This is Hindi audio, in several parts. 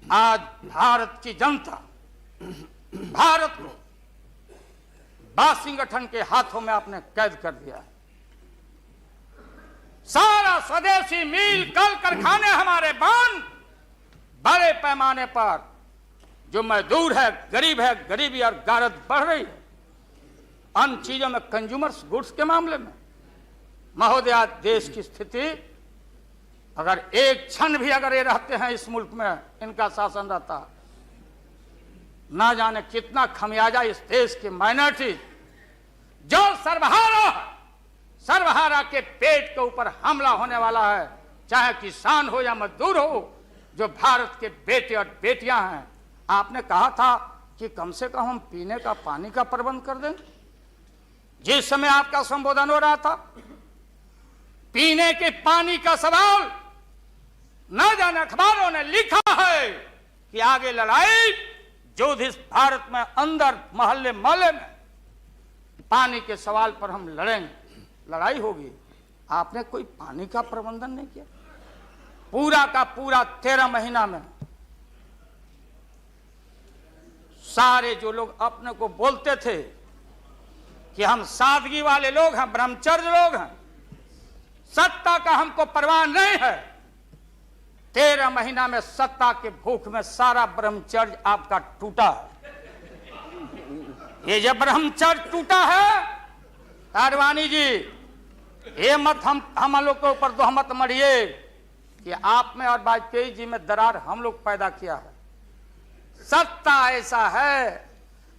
आज भारत की जनता भारत को वाशिंगटन के हाथों में आपने कैद कर दिया है। सारा स्वदेशी मिल कल कारखाने हमारे बंद, बड़े पैमाने पर जो मजदूर है, गरीब है, गरीबी और गारत बढ़ रही है। अन्य चीजों में, कंज्यूमर्स गुड्स के मामले में महोदय, आज देश की स्थिति, अगर एक क्षण भी अगर ये रहते हैं इस मुल्क में, इनका शासन रहता, ना जाने कितना खमियाजा इस देश की माइनॉरिटी जो सर्वहारा के पेट के ऊपर हमला होने वाला है, चाहे किसान हो या मजदूर हो, जो भारत के बेटे और बेटियां हैं। आपने कहा था कि कम से कम हम पीने का पानी का प्रबंध कर दें। जिस समय आपका संबोधन हो रहा था, पीने के पानी का सवाल, न जाने अखबारों ने लिखा है कि आगे लड़ाई जो इस भारत में अंदर मोहल्ले मोहल्ले में पानी के सवाल पर हम लड़ेंगे, लड़ाई होगी। आपने कोई पानी का प्रबंधन नहीं किया। पूरा का पूरा 13 महीना में सारे जो लोग अपने को बोलते थे कि हम सादगी वाले लोग हैं, ब्रह्मचर्य लोग हैं, सत्ता का हमको परवाह नहीं है, 13 महीना में सत्ता के भूख में सारा ब्रह्मचर्य आपका टूटा है। ये जब ब्रह्मचर्य टूटा है, आडवाणी जी, ये मत हम लोग के ऊपर दोहमत मढ़िए कि आप में और वाजपेयी जी में दरार हम लोग पैदा किया है। सत्ता ऐसा है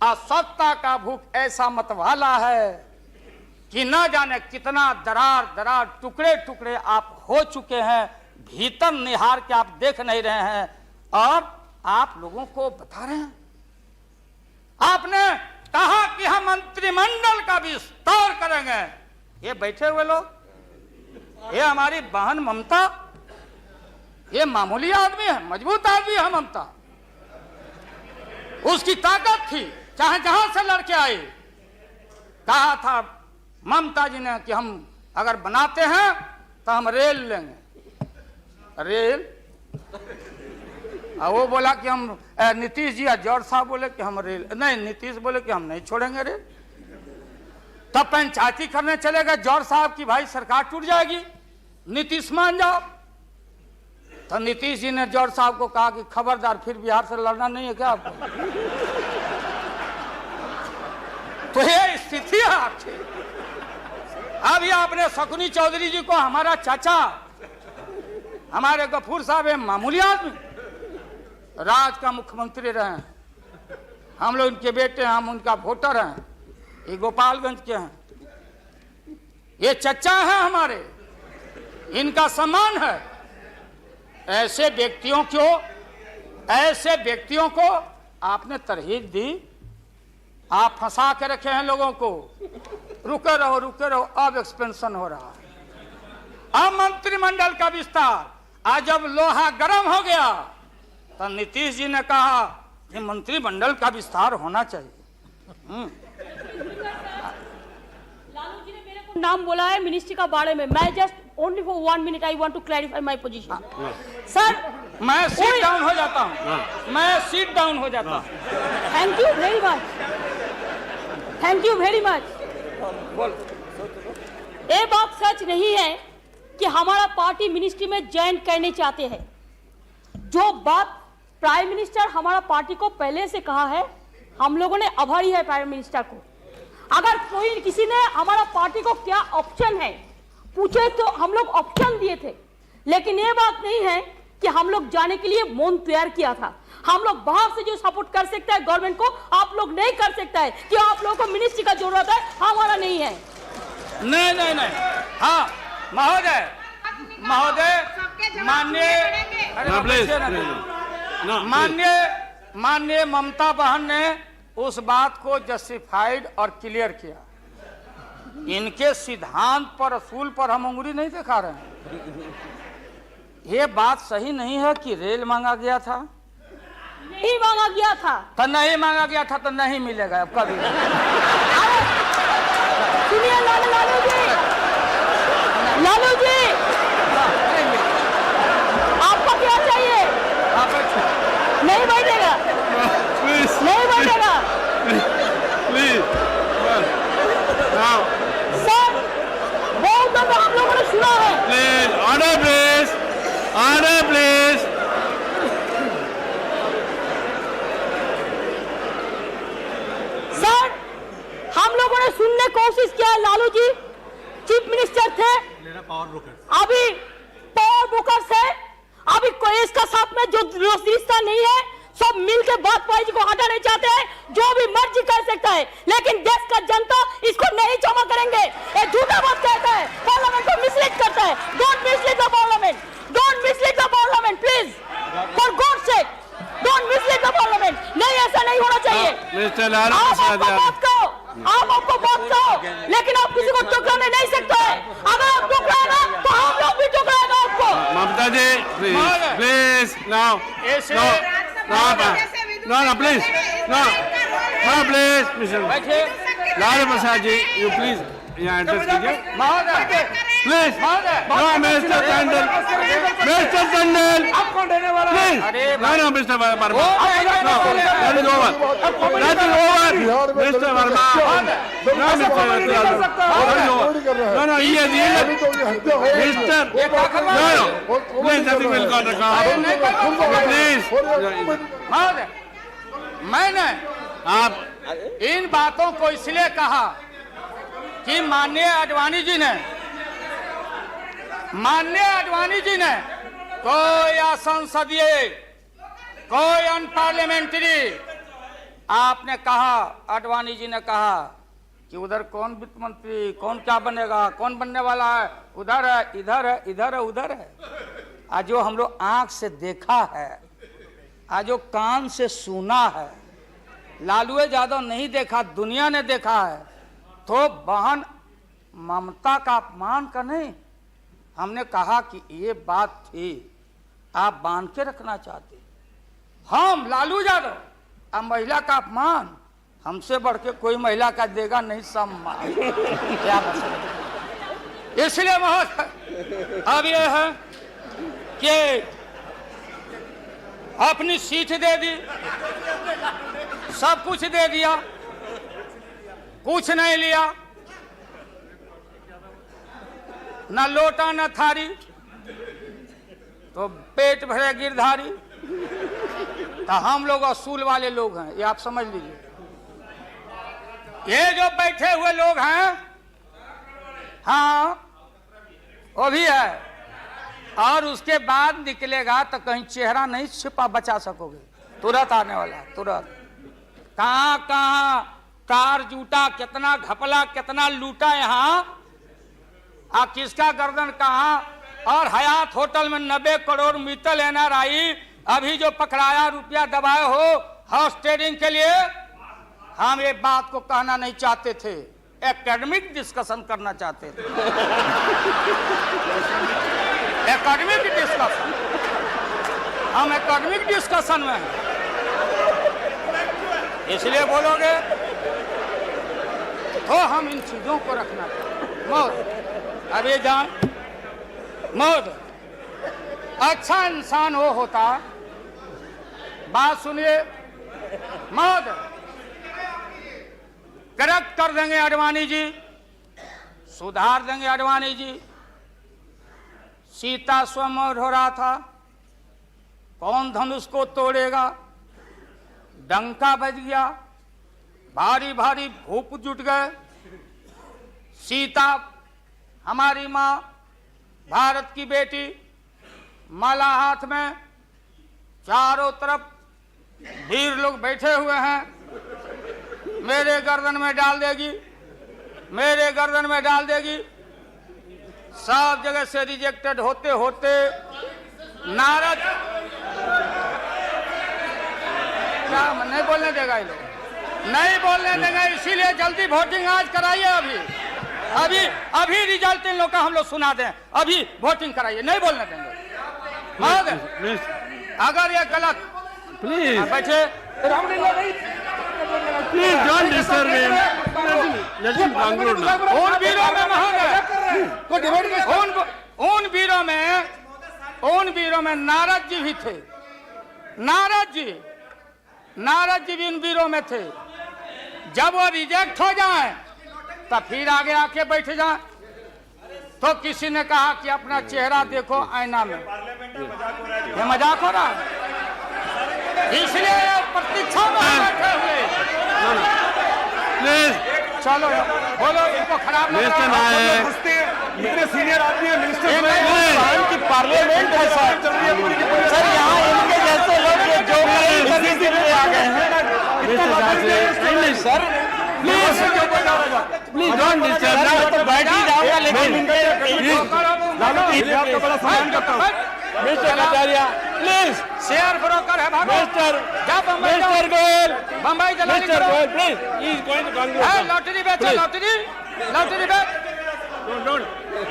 और सत्ता का भूख ऐसा मतवाला है कि न जाने कितना दरार टुकड़े टुकड़े आप हो चुके हैं, भीतर निहार के आप देख नहीं रहे हैं और आप लोगों को बता रहे हैं। आपने कहा कि हम मंत्रिमंडल का विस्तार करेंगे। ये बैठे हुए लोग, ये हमारी बहन ममता, ये मामूली आदमी है, मजबूत आदमी है ममता, उसकी ताकत थी, चाहे जहां से लड़के आए। कहा था ममता जी ने कि हम अगर बनाते हैं तो हम रेल लेंगे, रेल। और वो बोला कि हम, नीतीश जी या जॉर्ज साहब बोले कि हम रेल नहीं, नीतीश बोले कि हम नहीं छोड़ेंगे रेल। तब पंचायती करने चले गए जॉर्ज साहब की भाई सरकार टूट जाएगी, नीतीश मान जाओ। तो नीतीश जी ने जॉर्ज साहब को कहा कि खबरदार, फिर बिहार से लड़ना नहीं है क्या आपको? तो ये स्थिति है आपकी। अभी आपने शकुनी चौधरी जी को, हमारा चाचा, हमारे गफूर साहब है मामूली आदमी, राज का मुख्यमंत्री रहे हैं, हम लोग उनके बेटे हैं, हम उनका वोटर हैं, ये गोपालगंज के हैं, ये चचा हैं हमारे, इनका सम्मान है। ऐसे व्यक्तियों को आपने तरहीब दी, आप फंसा के रखे हैं लोगों को। रुके रहो, अब एक्सपेंशन हो रहा है, अब मंत्रिमंडल का विस्तार। आज जब लोहा गर्म हो गया तो नीतीश जी ने कहा कि मंत्रिमंडल का विस्तार होना चाहिए। लालू जी ने मेरे को नाम बोला है मिनिस्ट्री का बारे में। मैं just only for 1 minute I want to clarify my position. Sir, मैं सीट डाउन हो जाता हूँ, मैं सीट डाउन हो जाता हूँ। Thank you very much, thank you very much. ये बात सच नहीं है कि हमारा पार्टी मिनिस्ट्री में ज्वाइन करने चाहते हैं। जो बात प्राइम मिनिस्टर हमारा पार्टी को पहले से कहा है, हम लोगों ने आभारी है प्राइम मिनिस्टर को। अगर कोई किसी ने हमारा पार्टी को क्या ऑप्शन है पूछे तो हम लोग ऑप्शन दिए थे, लेकिन ये बात नहीं है कि हम लोग जाने के लिए मौन तैयार किया था। हम लोग बाहर से जो सपोर्ट कर सकता है गवर्नमेंट को, आप लोग नहीं कर सकता है कि आप लोगों को मिनिस्ट्री का जरूरत है, हमारा नहीं है। नहीं। हाँ महोदय, माननीय ममता बहन ने उस बात को जस्टिफाइड और क्लियर किया। इनके सिद्धांत पर, असूल पर हम उंगली नहीं दिखा रहे हैं। ये बात सही नहीं है कि रेल मांगा गया था, नहीं मांगा गया था तो नहीं मांगा गया था तो नहीं मिलेगा अब कभी। सुनिए लालू जी, आपको क्या चाहिए? अभी पावर ब्रोकर्स है, अभी कोई इसका साथ में जो रिश्ता नहीं है, सब मिलकर वाजपेयी जी को हटाने चाहते हैं। जो भी मर्जी कर सकता है, लेकिन देश का जनता इसको नहीं क्षमा करेंगे। ये झूठा बात कहता है, पार्लियामेंट को मिसलीड करता है। Don't mislead the parliament, don't mislead the parliament please, for God sake, don't mislead the parliament. नहीं, ऐसा नहीं होना चाहिए। मिस्टर लालू आप प्रसाद आपको बात कहो, आप आपको बात कहो, लेकिन आप किसी को टोकराने नहीं सकते हैं। अगर आप टोकराएगा तो हम लोग भी टोकराएगा आपको। Mamata ji please please now ऐसे- no please no please mister बैठिए लालू प्रसाद जी यू प्लीज यहाँ एड्रेस कीजिए महोदय, please no mister Tandon please अरे no mister Verma no that is over mister Verma no mister no ये mister no please nothing will go please महोदय, मैंने आप इन बातों को इसलिए कहा कि माननीय आडवाणी जी ने कोई असंसदीय, कोई अनपार्लियामेंट्री, आपने कहा, आडवाणी जी ने कहा कि उधर कौन वित्त मंत्री, कौन क्या बनेगा, कौन बनने वाला है, उधर है, इधर है, इधर है, उधर है। आज जो हम लोग आंख से देखा है, आज जो कान से सुना है, लालू यादव नहीं देखा, दुनिया ने देखा है, तो बहन ममता का अपमान का नहीं। हमने कहा कि ये बात थी, आप बांध के रखना चाहते, हम लालू यादव, अब महिला का अपमान हमसे बढ़ के कोई महिला का देगा नहीं सम्मान। क्या बता, इसलिए महोदय अब ये है कि अपनी सीट दे दी, सब कुछ दे दिया, कुछ नहीं लिया, न लोटा न थारी, तो पेट भरे गिरधारी। तो हम लोग असूल वाले लोग हैं, ये आप समझ लीजिए। ये जो बैठे हुए लोग हैं, हाँ वो भी है, और उसके बाद निकलेगा तो कहीं चेहरा नहीं छिपा बचा सकोगे, तुरंत आने वाला, तुरंत। कहाँ कहाँ कार जूटा, कितना घपला, कितना लूटा यहाँ, आ किसका गर्दन कहाँ। और हयात होटल में 90 करोड़ मित्तल NRI अभी जो पकड़ाया, रुपया दबाए हो हाउस ट्रेडिंग के लिए, हम ये बात को कहना नहीं चाहते थे, एकेडमिक डिस्कशन करना चाहते थे। एकेडमिक डिस्कशन, हम एकेडमिक डिस्कशन में हैं, इसलिए बोलोगे तो हम इन चीजों को रखना चाहते। मौत अभी जान, मौत अच्छा इंसान वो होता, बात सुनिए, मौत करेक्ट कर देंगे आडवाणी जी, सुधार देंगे आडवाणी जी। सीता स्वयंवर हो रहा था, कौन धनुष को तोड़ेगा, डंका बज गया, भारी भारी भूप जुट गए। सीता हमारी माँ, भारत की बेटी, माला हाथ में, चारों तरफ वीर लोग बैठे हुए हैं, मेरे गर्दन में डाल देगी, मेरे गर्दन में डाल देगी। सब जगह से रिजेक्टेड होते होते नारद, क्या नहीं बोलने देगा ये लोग, नहीं बोलने देंगे, इसीलिए जल्दी वोटिंग आज कराइए। अभी अभी रिजल्ट इन लोग का हम लोग सुना दें, अभी वोटिंग कराइए, नहीं बोलने देंगे। अगर ये गलत, प्लीज बैठे, please don't disturb him, let him conclude now. उन वीरों में महोदय, उन वीरों में नारद जी भी थे, नारद जी भी उन वीरों में थे। जब वो रिजेक्ट हो जाए तो फिर आगे आके बैठ जाए। तो किसी ने कहा कि अपना चेहरा देखो आईना में, ये मजाक हो रहा है, इसलिए प्रतीक्षा में बैठे हुए। प्लीज चलो बोलो, इनको खराब लग मिनिस्टर रहा है। आए इतने सीनियर आदमी है मिनिस्टर ये नहीं, हिंदुस्तान की पार्लियामेंट है सर यहाँ इनके जैसे लोग जो इसी के लिए आ गए हैं नहीं सर प्लीज डोंट डिस्टर्ब तो बैठ ही जाऊंगा लेकिन आपका बड़ा सम्मान करता हूँ mister Kataria please share broker है भागो। मिस्टर जा बम्बई जाओ। मिस्टर गोयल बम्बई जलाली मिस्टर करो। Goyal please he is going to है, कांग्रेस लॉटरी बेचो, Please. लॉटरी लॉटरी बेच, डोंट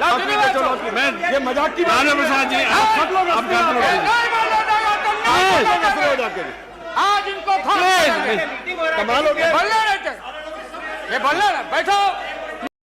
लॉटरी बेचो। मैं ये मजाक की बात राणा प्रसाद जी आप सब लोग आप नहीं बोलो जाएगा तो नहीं बोलोगे। आज इनको फांसी Please, देंगे। कमाल हो गया बोलने नहीं थे। ये बोलने ना बैठो।